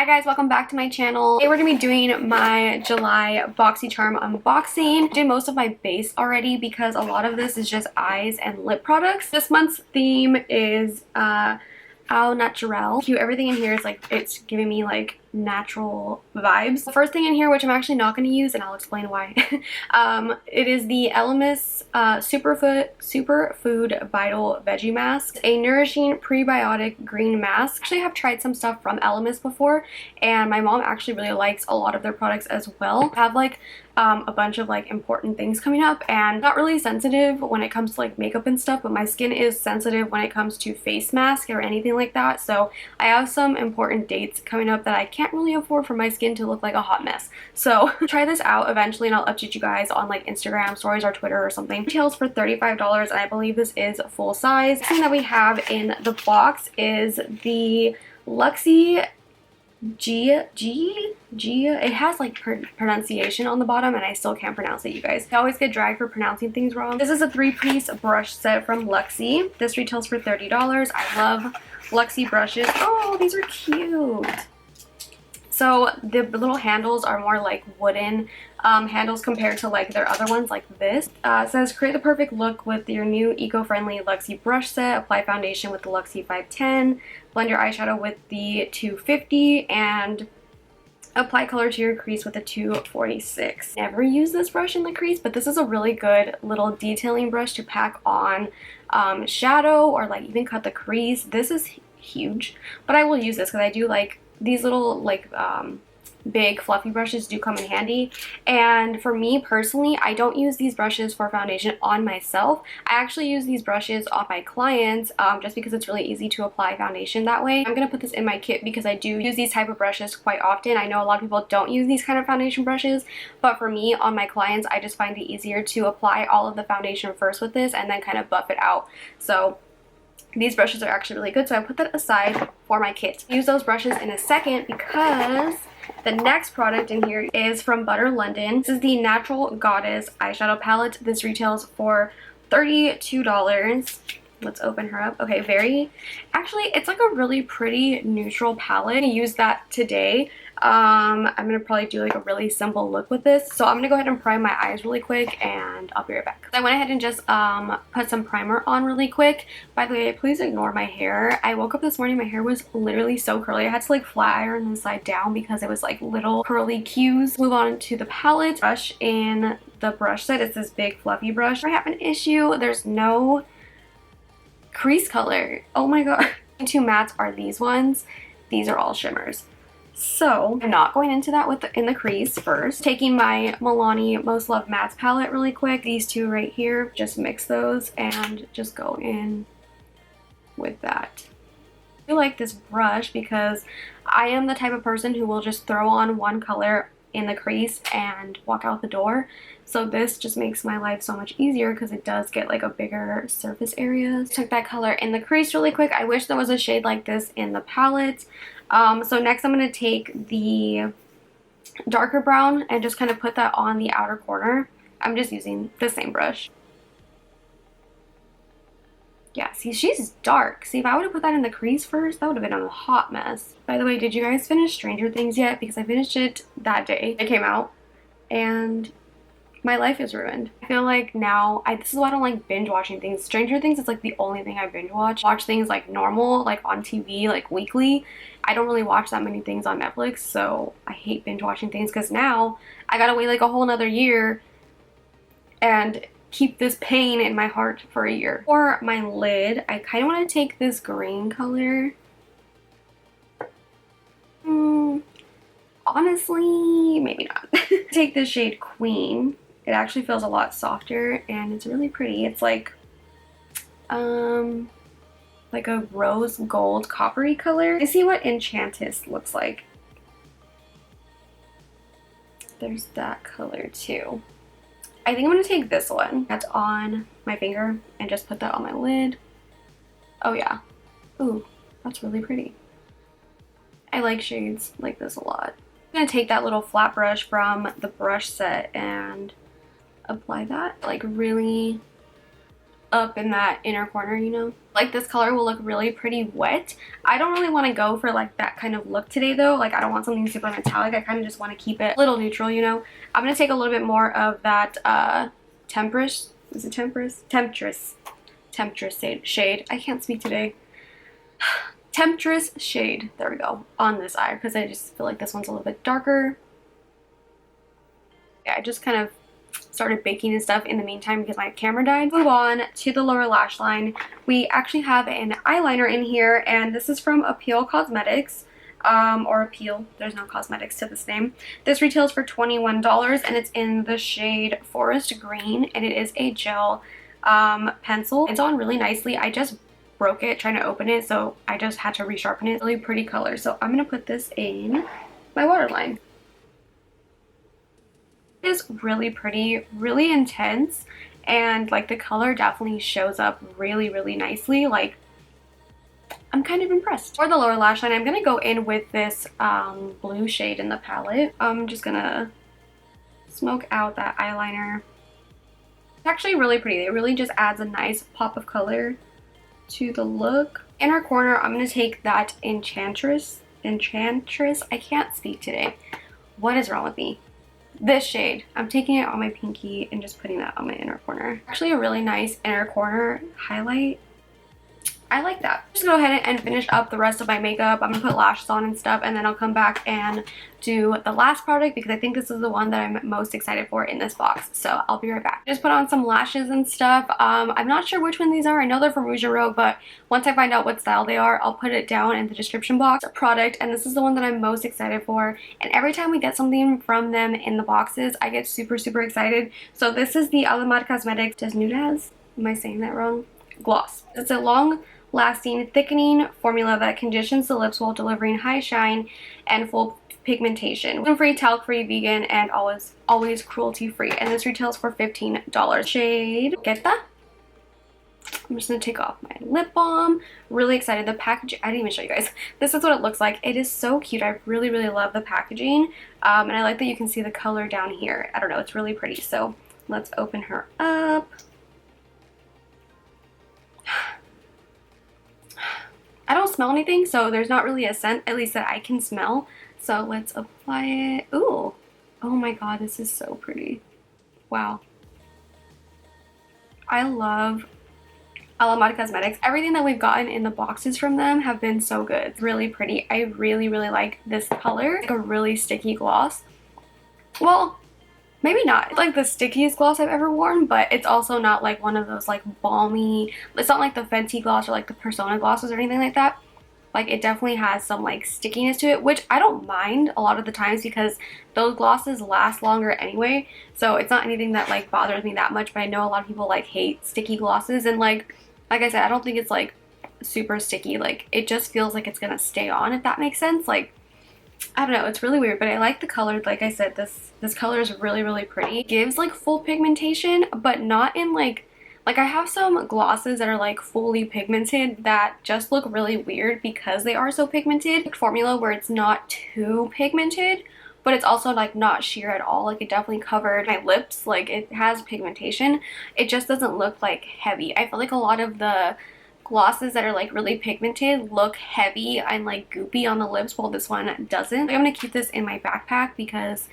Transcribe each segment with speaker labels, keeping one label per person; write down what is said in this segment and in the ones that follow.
Speaker 1: Hi guys, welcome back to my channel. Today we're going to be doing my July BOXYCHARM unboxing. I did most of my base already because a lot of this is just eyes and lip products. This month's theme is au naturel. Cute. Everything in here is like, it's giving me like natural vibes. The first thing in here, which I'm actually not going to use, and I'll explain why, it is the Elemis Superfood Vital Veggie Mask. It's a nourishing prebiotic green mask. Actually, I have tried some stuff from Elemis before, and my mom actually really likes a lot of their products as well. I have like a bunch of like important things coming up, and not really sensitive when it comes to like makeup and stuff, but my skin is sensitive when it comes to face mask or anything like that. So I have some important dates coming up that I can't really afford for my skin to look like a hot mess. So try this out eventually, and I'll update you guys on like Instagram stories or Twitter or something. Retails for $35, and I believe this is full size. The thing that we have in the box is the Luxie it has like pronunciation on the bottom, and I still can't pronounce it, you guys. I always get dragged for pronouncing things wrong. This is a 3-piece brush set from Luxie. This retails for $30. I love Luxie brushes. Oh, these are cute. So the little handles are more like wooden handles compared to like their other ones like this. It says create the perfect look with your new eco-friendly Luxie brush set. Apply foundation with the Luxie 510. Blend your eyeshadow with the 250 and apply color to your crease with the 246. Never use this brush in the crease, but this is a really good little detailing brush to pack on shadow or like even cut the crease. This is huge, but I will use this because I do like these little like big fluffy brushes do come in handy. And for me personally, I don't use these brushes for foundation on myself. I actually use these brushes on my clients just because it's really easy to apply foundation that way. I'm gonna put this in my kit because I do use these type of brushes quite often. I know a lot of people don't use these kind of foundation brushes, but for me on my clients, I just find it easier to apply all of the foundation first with this and then kind of buff it out. So these brushes are actually really good, so I put that aside for my kit. I'll use those brushes in a second because the next product in here is from Butter London. This is the Natural Goddess eyeshadow palette. This retails for $32. Let's open her up. Okay, actually, it's like a really pretty neutral palette. I used that today. I'm gonna probably do like a really simple look with this. So I'm gonna go ahead and prime my eyes really quick, and I'll be right back. I went ahead and just put some primer on really quick. By the way, please ignore my hair. I woke up this morning, my hair was literally so curly. I had to like flat iron the side down because it was like little curly cues. Move on to the palette. Brush in the brush set. It's this big fluffy brush. I have an issue. There's no crease color. Oh my god. The two mattes are these ones. These are all shimmers. So I'm not going into that in the crease first. Taking my Milani Most Loved Mattes palette really quick. These two right here. Just mix those and just go in with that. I like this brush because I am the type of person who will just throw on one color in the crease and walk out the door. So this just makes my life so much easier because it does get like a bigger surface area. Took that color in the crease really quick. I wish there was a shade like this in the palette. So next I'm going to take the darker brown and just kind of put that on the outer corner. I'm just using the same brush. Yeah, see, she's dark. See, if I would have put that in the crease first, that would have been a hot mess. By the way, did you guys finish Stranger Things yet? Because I finished it that day it came out, and my life is ruined. I feel like now, this is why I don't like binge watching things. Stranger Things is like the only thing I binge watch. Watch things like normal, like on TV, like weekly. I don't really watch that many things on Netflix, so I hate binge watching things because now I gotta wait like a whole nother year and keep this pain in my heart for a year. For my lid, I kind of want to take this green color. Honestly, maybe not. Take the shade Queen. It actually feels a lot softer and it's really pretty. It's like a rose gold coppery color. I see what Enchantress looks like. There's that color too. I think I'm going to take this one that's on my finger and just put that on my lid. Oh yeah. Ooh, that's really pretty. I like shades like this a lot. I'm going to take that little flat brush from the brush set and apply that like really up in that inner corner, you know. Like this color will look really pretty wet. I don't really want to go for like that kind of look today though. Like I don't want something super metallic. I kind of just want to keep it a little neutral, you know. I'm going to take a little bit more of that Temptress. Is it Temptress? Temptress shade. I can't speak today. Temptress shade. There we go. On this eye because I just feel like this one's a little bit darker. Yeah, I just kind of started baking and stuff in the meantime because my camera died. Move on to the lower lash line. We actually have an eyeliner in here, and this is from Appeal Cosmetics. Or Appeal. There's no cosmetics to this name. This retails for $21 and it's in the shade Forest Green, and it is a gel pencil. It's on really nicely. I just broke it trying to open it, so I just had to resharpen it. Really pretty color. So I'm gonna put this in my waterline. It is really pretty, really intense, and like the color definitely shows up really, really nicely. Like I'm kind of impressed. For the lower lash line, I'm gonna go in with this blue shade in the palette. I'm just gonna smoke out that eyeliner. It's actually really pretty. It really just adds a nice pop of color to the look. Inner corner, I'm gonna take that Enchantress. I can't speak today. What is wrong with me? This shade. I'm taking it on my pinky and just putting that on my inner corner. Actually a really nice inner corner highlight. I like that. Just go ahead and finish up the rest of my makeup. I'm gonna put lashes on and stuff, and then I'll come back and do the last product because I think this is the one that I'm most excited for in this box. So I'll be right back. Just put on some lashes and stuff. I'm not sure which one these are. I know they're from Rouge, but once I find out what style they are, I'll put it down in the description box. Product, and this is the one that I'm most excited for. And every time we get something from them in the boxes, I get super, super excited. So this is the Eyeliner Cosmetics Does Nude Has? Am I saying that wrong? Gloss. It's a long-lasting thickening formula that conditions the lips while delivering high shine and full pigmentation. Gluten-free, talc-free, vegan, and always cruelty-free. And this retails for $15. Shade Get That. I'm just gonna take off my lip balm. Really excited. The packaging, I didn't even show you guys. This is what it looks like. It is so cute. I really, really love the packaging. And I like that you can see the color down here. I don't know, it's really pretty. So let's open her up. I don't smell anything, so there's not really a scent, at least that I can smell. So let's apply it. Ooh. Oh my god, this is so pretty. Wow. I love Eyeliner Cosmetics. Everything that we've gotten in the boxes from them have been so good. It's really pretty. I really, really like this color. It's like a really sticky gloss. Well, maybe not. It's like the stickiest gloss I've ever worn, but it's also not like one of those like balmy, it's not like the Fenty gloss or like the Persona glosses or anything like that. Like it definitely has some like stickiness to it, which I don't mind a lot of the times because those glosses last longer anyway. So it's not anything that like bothers me that much, but I know a lot of people like hate sticky glosses, and like I said, I don't think it's like super sticky. Like it just feels like it's gonna stay on, if that makes sense. Like I don't know, it's really weird, but I like the color. Like I said, this color is really, really pretty. It gives like full pigmentation, but not in like I have some glosses that are like fully pigmented that just look really weird because they are so pigmented. Formula where it's not too pigmented, but it's also like not sheer at all. Like it definitely covered my lips. Like it has pigmentation. It just doesn't look like heavy. I feel like a lot of the glosses that are like really pigmented look heavy and like goopy on the lips, while this one doesn't. I'm gonna keep this in my backpack because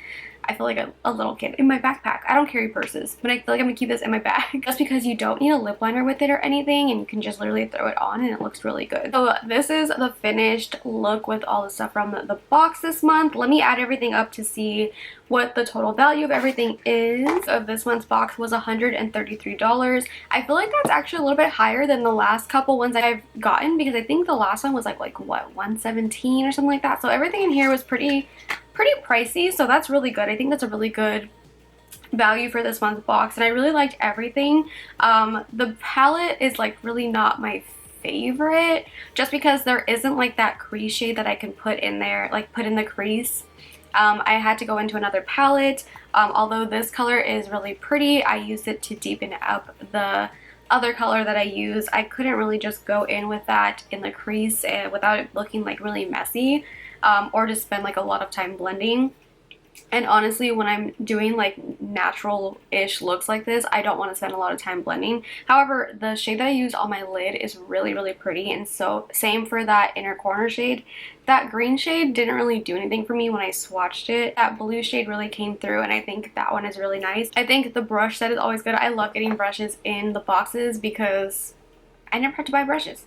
Speaker 1: I feel like a little kid in my backpack. I don't carry purses, but I feel like I'm gonna keep this in my bag just because you don't need a lip liner with it or anything, and you can just literally throw it on and it looks really good. So this is the finished look with all the stuff from the box this month. Let me add everything up to see what the total value of everything is. Of this month's box was $133. I feel like that's actually a little bit higher than the last couple ones I've gotten, because I think the last one was like what, $117 or something like that. So everything in here was pretty pricey, so that's really good. I think that's a really good value for this month's box, and I really liked everything. The palette is like really not my favorite, just because there isn't like that crease shade that I can put in there, like put in the crease. I had to go into another palette. Although this color is really pretty, I used it to deepen up the other color that I use. I couldn't really just go in with that in the crease without it looking like really messy, or just spend like a lot of time blending. And honestly, when I'm doing like natural-ish looks like this, I don't want to spend a lot of time blending. However, the shade that I used on my lid is really, really pretty. And so same for that inner corner shade. That green shade didn't really do anything for me when I swatched it. That blue shade really came through, and I think that one is really nice. I think the brush set is always good. I love getting brushes in the boxes because I never have to buy brushes.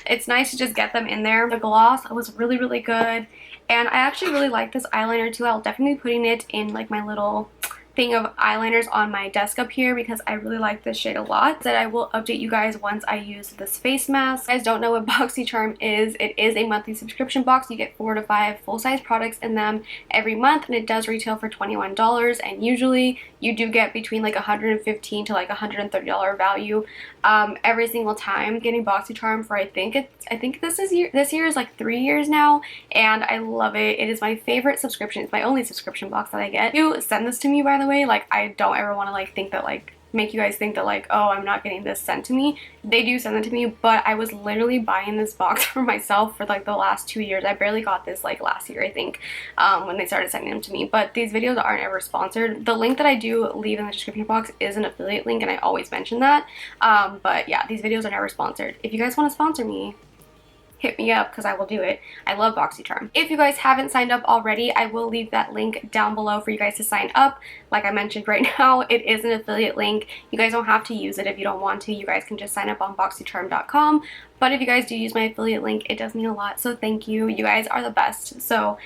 Speaker 1: It's nice to just get them in there. The gloss was really, really good. And I actually really like this eyeliner too. I'll definitely be putting it in like my little thing of eyeliners on my desk up here because I really like this shade a lot. That I will update you guys once I use this face mask. If you guys don't know what BOXYCHARM is, it is a monthly subscription box. You get 4 to 5 full-size products in them every month, and it does retail for $21, and usually you do get between like $115 to like $130 value every single time. Getting BOXYCHARM for I think this year is like 3 years now, and I love it. It is my favorite subscription. It's my only subscription box that I get. You send this to me, by the way. Like, I don't ever want to like think that like make you guys think that like, oh, I'm not getting this sent to me. They do send it to me, but I was literally buying this box for myself for like the last 2 years. I barely got this like last year, I think, when they started sending them to me. But these videos aren't ever sponsored. The link that I do leave in the description box is an affiliate link, and I always mention that. But yeah, these videos are never sponsored. If you guys want to sponsor me, hit me up because I will do it. I love BOXYCHARM. If you guys haven't signed up already, I will leave that link down below for you guys to sign up. Like I mentioned right now, it is an affiliate link. You guys don't have to use it if you don't want to. You guys can just sign up on boxycharm.com. But if you guys do use my affiliate link, it does mean a lot. So thank you. You guys are the best. So,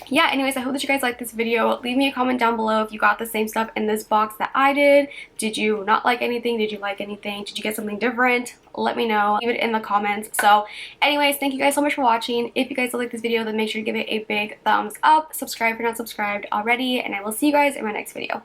Speaker 1: yeah, anyways, I hope that you guys liked this video. Leave me a comment down below if you got the same stuff in this box that I did. Did you not like anything? Did you like anything? Did you get something different? Let me know. Leave it in the comments. So anyways, thank you guys so much for watching. If you guys like this video, then make sure to give it a big thumbs up. Subscribe if you're not subscribed already, and I will see you guys in my next video.